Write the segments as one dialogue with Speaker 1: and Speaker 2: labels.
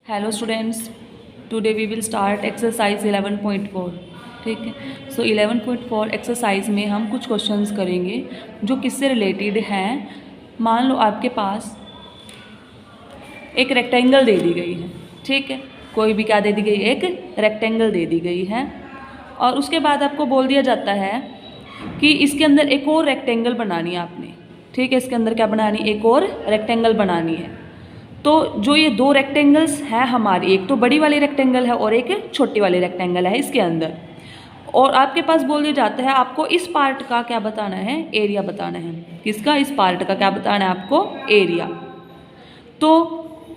Speaker 1: Hello students, today we will start exercise 11.4। ठीक है, सो 11.4 exercise में हम कुछ क्वेश्चंस करेंगे जो किससे रिलेटेड हैं। मान लो आपके पास एक रेक्टेंगल दे दी गई है। ठीक है, कोई भी क्या दे दी गई, एक रेक्टेंगल दे दी गई है और उसके बाद आपको बोल दिया जाता है कि इसके अंदर एक और रेक्टेंगल बनानी है आपने। ठीक है, इसके अंदर क्या बनानी, एक और रेक्टेंगल बनानी है। तो जो ये दो रेक्टेंगल्स हैं हमारी, एक तो बड़ी वाली रेक्टेंगल है और एक छोटी वाली रेक्टेंगल है इसके अंदर, और आपके पास बोल दिया जाता है आपको इस पार्ट का क्या बताना है, एरिया बताना है। किसका, इस पार्ट का क्या बताना है आपको, एरिया। तो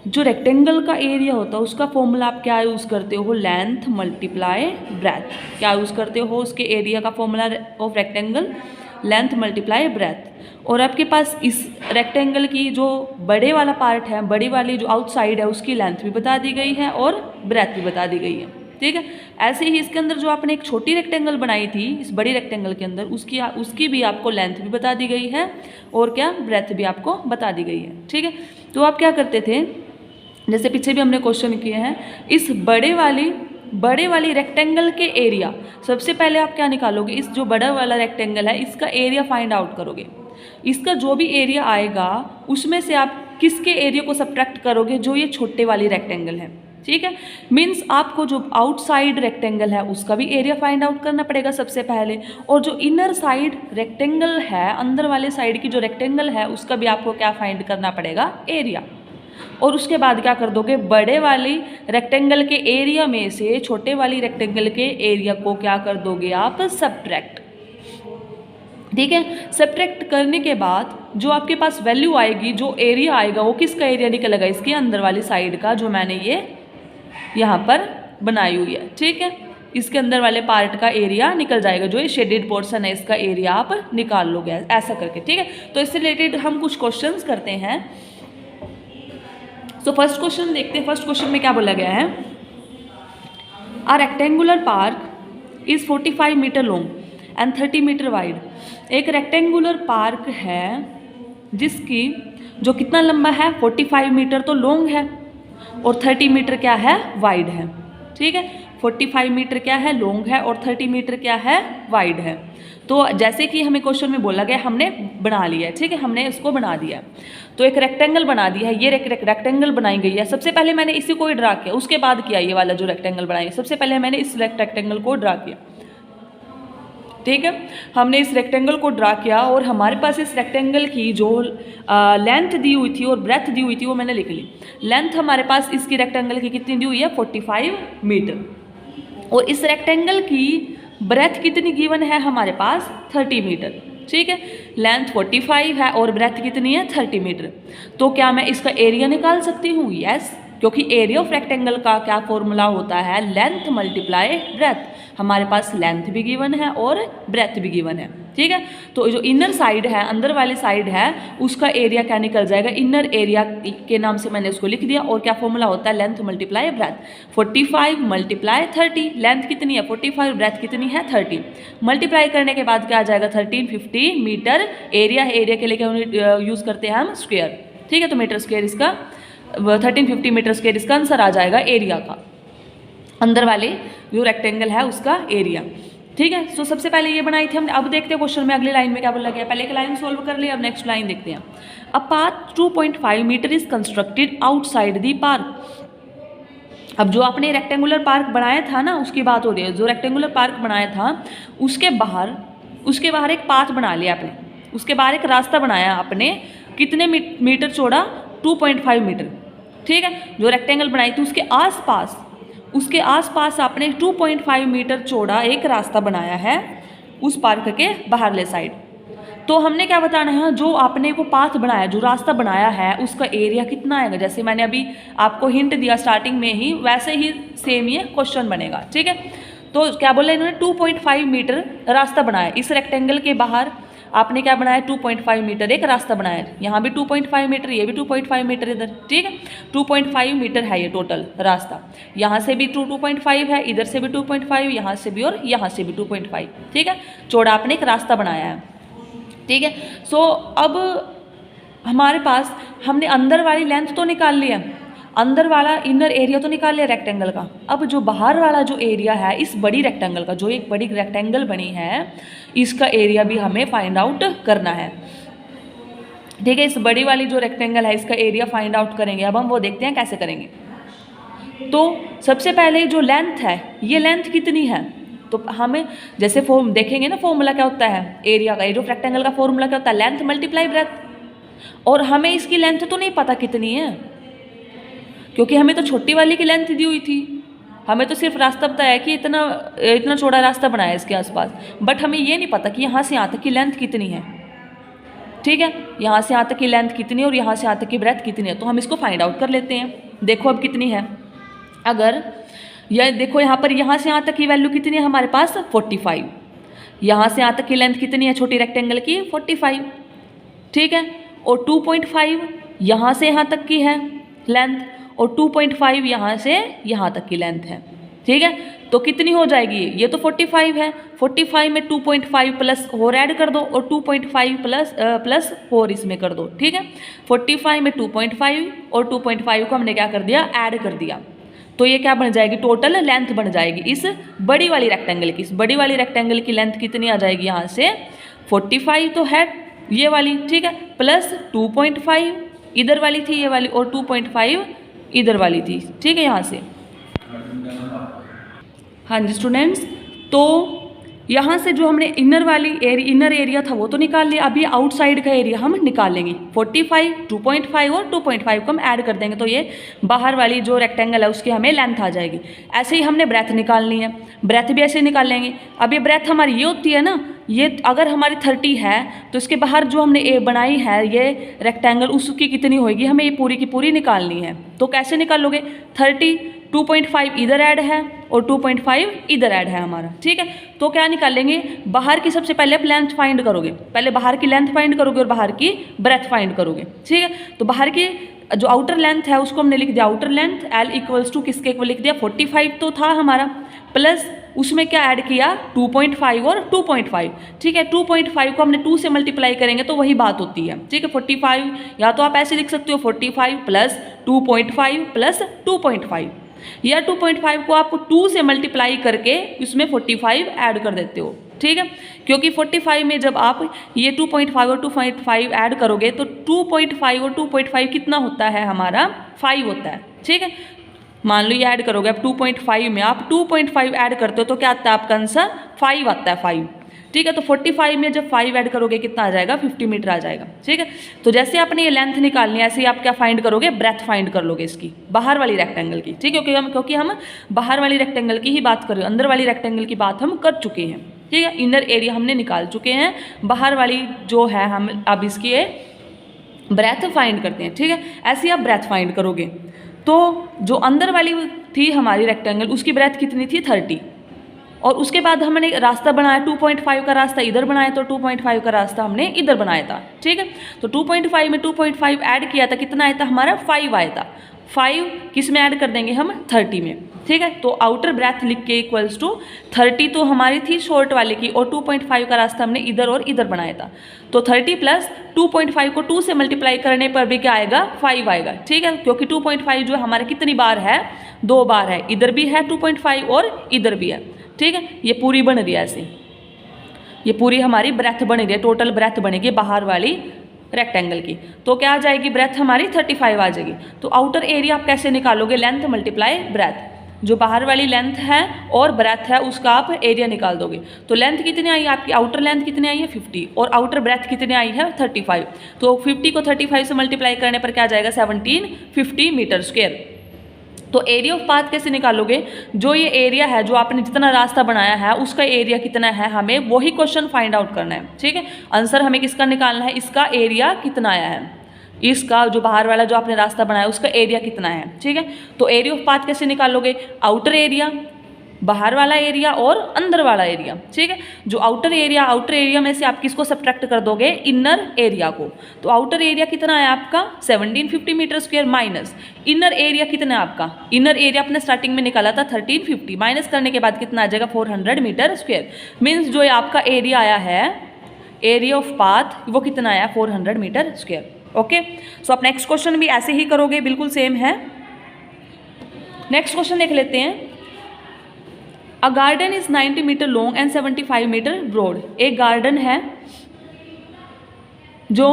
Speaker 1: जो रेक्टेंगल का एरिया होता है उसका फॉर्मूला आप क्या यूज़ करते हो, लेंथ मल्टीप्लाई ब्रेथ। क्या यूज़ करते हो उसके एरिया का formula of rectangle, length multiply breath. और आपके पास इस रेक्टेंगल की जो बड़े वाला पार्ट है, बड़ी वाली जो आउटसाइड है, उसकी लेंथ भी बता दी गई है और ब्रेथ भी बता दी गई है। ठीक है, ऐसे ही इसके अंदर जो आपने एक छोटी रेक्टेंगल बनाई थी इस बड़ी रेक्टेंगल के अंदर, उसकी भी आपको लेंथ भी बता दी गई है और क्या, ब्रेथ भी आपको बता दी गई है। ठीक है, तो आप क्या करते थे, जैसे पीछे भी हमने क्वेश्चन किए हैं, इस बड़े वाली रेक्टेंगल के एरिया, सबसे पहले आप क्या निकालोगे, इस जो बड़ा वाला रेक्टेंगल है इसका एरिया फाइंड आउट करोगे। इसका जो भी एरिया आएगा उसमें से आप किसके एरिया को सब्ट्रैक्ट करोगे, जो ये छोटे वाली रेक्टेंगल है। ठीक है, मीन्स आपको जो आउटसाइड रेक्टेंगल है उसका भी एरिया फाइंड आउट करना पड़ेगा सबसे पहले, और जो इनर साइड रेक्टेंगल है, अंदर वाले साइड की जो रेक्टेंगल है उसका भी आपको क्या फाइंड करना पड़ेगा, एरिया। और उसके बाद क्या कर दोगे, बड़े वाली रेक्टेंगल के एरिया में से छोटे वाली रेक्टेंगल के एरिया को क्या कर दोगे आप, सब्ट्रैक्ट। ठीक है, सब्ट्रैक्ट करने के बाद जो आपके पास वैल्यू आएगी, जो एरिया आएगा, वो किसका एरिया निकलेगा, इसके अंदर वाली साइड का, जो मैंने ये यहाँ पर बनाई हुई है। ठीक है, इसके अंदर वाले पार्ट का एरिया निकल जाएगा, जो ये शेडेड पोर्शन है इसका एरिया आप निकाल लोगे ऐसा करके। ठीक है, तो इससे रिलेटेड हम कुछ क्वेश्चंस करते हैं। सो फर्स्ट क्वेश्चन देखते हैं। फर्स्ट क्वेश्चन में क्या बोला गया है, a rectangular park is 45 metre long and 30 metre wide. एक रेक्टेंगुलर पार्क है जिसकी जो कितना लंबा है, 45 मीटर तो लॉन्ग है और 30 मीटर क्या है, वाइड है। ठीक है, 45 मीटर क्या है, लॉन्ग है, और 30 मीटर क्या है, वाइड है। तो जैसे कि हमें क्वेश्चन में बोला गया, हमने बना लिया है। ठीक है, हमने इसको बना दिया है, तो एक रेक्टेंगल बना दिया है, ये रेक्टेंगल बनाई गई है। सबसे पहले मैंने इसी को ही ड्रा किया, उसके बाद किया ये वाला जो रेक्टेंगल बनाई, सबसे पहले मैंने इस रेक्टेंगल को ड्रा किया। ठीक है, हमने इस रेक्टेंगल को ड्रा किया और हमारे पास इस रेक्टेंगल की जो लेंथ दी हुई थी और ब्रेथ दी हुई थी वो मैंने लिख ली। लेंथ हमारे पास इसकी रेक्टेंगल की कितनी दी हुई है, 45 मीटर, और इस रेक्टेंगल की ब्रेथ कितनी गिवन है हमारे पास, 30 मीटर। ठीक है, लेंथ 45 है और ब्रेथ कितनी है, 30 मीटर। तो क्या मैं इसका एरिया निकाल सकती हूँ, यस, क्योंकि एरिया ऑफ रेक्टेंगल का क्या फॉर्मूला होता है, लेंथ मल्टीप्लाई ब्रेथ। हमारे पास लेंथ भी गिवन है और ब्रेथ भी गिवन है। ठीक है, तो जो इनर साइड है, अंदर वाली साइड है, उसका एरिया क्या निकल जाएगा, इनर एरिया के नाम से मैंने उसको लिख दिया। और क्या फॉर्मूला होता है, length multiply breath. 45 multiply 30, length कितनी है 45, ब्रेथ कितनी है 30, मल्टीप्लाई करने के बाद क्या आ जाएगा 1350 मीटर। एरिया है, एरिया के लिए क्या यूनिट यूज़ करते हैं हम, स्क्वायर। ठीक है, तो मीटर स्क्वायर इसका 1350 मीटर स्क्वायर इसका आंसर आ जाएगा, एरिया का, अंदर वाले जो रेक्टेंगल है उसका एरिया। ठीक है, सो सबसे पहले ये बनाई थी हमने। अब देखते हैं क्वेश्चन में अगली लाइन में क्या बोला गया। पहले एक लाइन सोल्व कर लिया, अब नेक्स्ट लाइन देखते हैं। A path 2.5 metre is constructed outside the park. अब जो आपने रेक्टेंगुलर पार्क बनाया था ना, उसकी बात हो रही है। जो रेक्टेंगुलर पार्क बनाया था उसके बाहर एक पाथ बना लिया आपने, उसके बाहर एक रास्ता बनाया आपने, कितने मीटर चौड़ा, 2.5 मीटर। ठीक है, जो रेक्टेंगल बनाई थी उसके आसपास आपने 2.5 मीटर चौड़ा एक रास्ता बनाया है उस पार्क के बाहरले साइड। तो हमने क्या बताना है, जो आपने वो पाथ बनाया, जो रास्ता बनाया है, उसका एरिया कितना आएगा। जैसे मैंने अभी आपको हिंट दिया स्टार्टिंग में ही, वैसे ही सेम ये क्वेश्चन बनेगा। ठीक है, तो क्या बोला इन्होंने, 2.5 मीटर रास्ता बनाया इस रेक्टेंगल के बाहर। आपने क्या बनाया, 2.5 मीटर एक रास्ता बनाया, यहाँ भी 2.5 मीटर, ये भी 2.5 मीटर इधर। ठीक है, 2.5 मीटर है ये टोटल रास्ता। यहाँ से भी 2.5 है, इधर से भी 2.5, यहाँ से भी और यहाँ से भी 2.5। ठीक है, चौड़ा आपने एक रास्ता बनाया है। ठीक है, सो अब हमारे पास हमने अंदर वाली लेंथ तो निकाल ली है, अंदर वाला इनर एरिया तो निकाल लिया रेक्टेंगल का, अब जो बाहर वाला जो एरिया है इस बड़ी रेक्टेंगल का, जो एक बड़ी रेक्टेंगल बनी है इसका एरिया भी हमें फाइंड आउट करना है। ठीक है, इस बड़ी वाली जो रेक्टेंगल है इसका एरिया फाइंड आउट करेंगे। अब हम वो देखते हैं कैसे करेंगे। तो सबसे पहले जो लेंथ है, ये लेंथ कितनी है, तो हमें जैसे फॉर्म देखेंगे ना, फॉर्मूला क्या होता है एरिया का, एरिया ऑफ रेक्टेंगल का फॉर्मूला क्या होता है, लेंथ मल्टीप्लाई ब्रेथ। और हमें इसकी लेंथ तो नहीं पता कितनी है, क्योंकि हमें तो छोटी वाली की लेंथ दी हुई थी, हमें तो सिर्फ रास्ता पता है कि इतना इतना चौड़ा रास्ता बनाया है इसके आसपास, बट हमें ये नहीं पता कि यहाँ से यहाँ तक की लेंथ कितनी है। ठीक है, यहाँ से यहाँ तक की लेंथ कितनी है और यहाँ से यहाँ तक की ब्रेथ कितनी है, तो हम इसको फाइंड आउट कर लेते हैं। देखो अब कितनी है, अगर यह देखो यहाँ पर यहाँ से यहाँ तक की वैल्यू कितनी है हमारे पास 45, यहाँ से यहाँ तक की लेंथ कितनी है छोटी रेक्टेंगल की 45। ठीक है, और 2.5 यहाँ से यहाँ तक की है लेंथ, और 2.5 यहाँ से यहाँ तक की लेंथ है। ठीक है, तो कितनी हो जाएगी, ये तो 45 है, 45 में 2.5 प्लस 4 ऐड कर दो और 2.5 प्लस 4 इसमें कर दो। ठीक है, 45 में 2.5 और 2.5 को हमने क्या कर दिया, ऐड कर दिया, तो ये क्या बन जाएगी, टोटल लेंथ बन जाएगी इस बड़ी वाली रेक्टेंगल की। इस बड़ी वाली रेक्टेंगल की लेंथ कितनी आ जाएगी, यहाँ से 45 तो है ये वाली, ठीक है, प्लस 2.5 इधर वाली थी ये वाली, और 2.5 इधर वाली थी। ठीक है, यहाँ से हाँ जी स्टूडेंट्स, तो यहाँ से जो हमने इनर एरिया था वो तो निकाल लिया, अभी आउटसाइड का एरिया हम निकाल लेंगे। 45, 2.5 और 2.5 को हम ऐड कर देंगे, तो ये बाहर वाली जो रेक्टेंगल है उसकी हमें लेंथ आ जाएगी। ऐसे ही हमने ब्रेथ निकालनी है, ब्रेथ भी ऐसे ही निकाल लेंगे। अब ये ब्रेथ हमारी ये होती है ना, ये अगर हमारी 30 है तो इसके बाहर जो हमने ए बनाई है ये रेक्टेंगल, उसकी कितनी होगी, हमें ये पूरी की पूरी निकालनी है। तो कैसे निकालोगे, 30, 2.5 इधर ऐड है और 2.5 इधर ऐड है हमारा। ठीक है, तो क्या निकालेंगे, बाहर की सबसे पहले आप लेंथ फाइंड करोगे, पहले बाहर की लेंथ फाइंड करोगे और बाहर की ब्रेथ फाइंड करोगे। ठीक है, तो बाहर की जो आउटर लेंथ है उसको हमने लिख दिया, outer length L equals to किसके इक्वल लिख दिया, 45 तो था हमारा, प्लस उसमें क्या ऐड किया 2.5 और 2.5। ठीक है, 2.5 को हमने 2 से मल्टीप्लाई करेंगे तो वही बात होती है। ठीक है, 45 या तो आप ऐसे लिख सकते हो 45 प्लस 2.5 प्लस 2.5, या 2.5 को आप 2 से मल्टीप्लाई करके उसमें 45 ऐड कर देते हो। ठीक है, क्योंकि 45 में जब आप ये 2.5 और 2.5 ऐड करोगे तो 2.5 और 2.5 कितना होता है हमारा 5 होता है। ठीक है, मान लो ये ऐड करोगे आप 2.5 में आप 2.5 ऐड करते हो तो क्या आता है आपका आंसर 5 आता है 5। ठीक है, तो 45 में जब 5 ऐड करोगे कितना आ जाएगा 50 मीटर आ जाएगा। ठीक है, तो जैसे आपने ये लेंथ निकालनी है ऐसे ही आप क्या फाइंड करोगे, ब्रेथ फाइंड कर लोगे इसकी बाहर वाली रेक्टेंगल की। ठीक है, क्योंकि हम बाहर वाली रेक्टेंगल की ही बात कर रहे हो, अंदर वाली रेक्टेंगल की बात हम कर चुके हैं। ठीक है, इनर एरिया हमने निकाल चुके हैं, बाहर वाली जो है हम अब इसकी ब्रेथ फाइंड करते हैं। ठीक है, ऐसे ही आप ब्रेथ फाइंड करोगे, तो जो अंदर वाली थी हमारी रेक्टेंगल उसकी ब्रेथ कितनी थी 30, और उसके बाद हमने रास्ता बनाया 2.5 का रास्ता इधर बनाया, तो 2.5 का रास्ता हमने इधर बनाया था। ठीक है, तो 2.5 में 2.5 ऐड किया था, कितना आया था हमारा 5 आया था। 5 किस में ऐड कर देंगे हम 30 में। ठीक है, तो आउटर ब्रेथ लिख के इक्वल्स टू 30 तो हमारी थी शॉर्ट वाले की, और 2.5 का रास्ता हमने इधर और इधर बनाया था, तो 30 प्लस 2.5 को 2 से मल्टीप्लाई करने पर भी क्या आएगा 5 आएगा। ठीक है, क्योंकि 2.5 जो हमारे कितनी बार है 2 बार है, इधर भी है 2.5 और इधर भी है। ठीक है, ये पूरी बन रही है ऐसे, ये पूरी हमारी ब्रेथ बन रही है, टोटल ब्रेथ बनेगी बाहर वाली रेक्टेंगल की, तो क्या आ जाएगी ब्रेथ हमारी 35 आ जाएगी। तो आउटर एरिया आप कैसे निकालोगे, लेंथ मल्टीप्लाई ब्रेथ, जो बाहर वाली लेंथ है और ब्रेथ है उसका आप एरिया निकाल दोगे। तो लेंथ कितनी आई आपकी, आउटर लेंथ कितनी आई है 50 और आउटर ब्रेथ कितनी आई है 35, तो 50 को 35 से मल्टीप्लाई करने पर क्या आ जाएगा 1750 मीटर स्क्वायर। तो एरिया ऑफ पाथ कैसे निकालोगे, जो ये एरिया है जो आपने जितना रास्ता बनाया है उसका एरिया कितना है, हमें वही क्वेश्चन फाइंड आउट करना है। ठीक है, आंसर हमें किसका निकालना है, इसका एरिया कितना आया है, इसका जो बाहर वाला जो आपने रास्ता बनाया उसका एरिया कितना है। ठीक है, तो एरिया ऑफ पाथ कैसे निकालोगे, आउटर एरिया, बाहर वाला एरिया और अंदर वाला एरिया। ठीक है, जो आउटर एरिया में से आप किसको सब्ट्रैक्ट कर दोगे, इनर एरिया को। तो आउटर एरिया कितना है आपका 1750 metre square, minus inner area कितना है आपका, इनर एरिया अपने स्टार्टिंग में निकाला था 1350, माइनस करने के बाद कितना आ जाएगा 400 मीटर स्क्वायर। मीन्स जो आपका एरिया आया है, एरिया ऑफ पाथ वो कितना आया 400 मीटर स्क्वायर। ओके, सो आप नेक्स्ट क्वेश्चन भी ऐसे ही करोगे, बिल्कुल सेम है। नेक्स्ट क्वेश्चन देख लेते हैं। A garden is 90 metre long and 75 metre broad. एक गार्डन है जो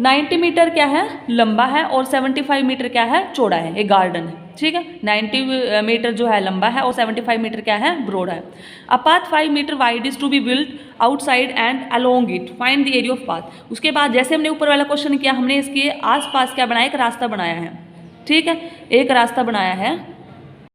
Speaker 1: 90 मीटर क्या है लंबा है और 75 मीटर क्या है चौड़ा है, एक गार्डन है, ठीक है। 90 मीटर जो है लंबा है और 75 मीटर क्या है ब्रॉड है। A path 5 metre wide is to be built outside and along it, find the area of path. उसके बाद जैसे हमने ऊपर वाला क्वेश्चन किया, हमने इसके आसपास क्या बनाया, एक रास्ता बनाया है, ठीक है, एक रास्ता बनाया है।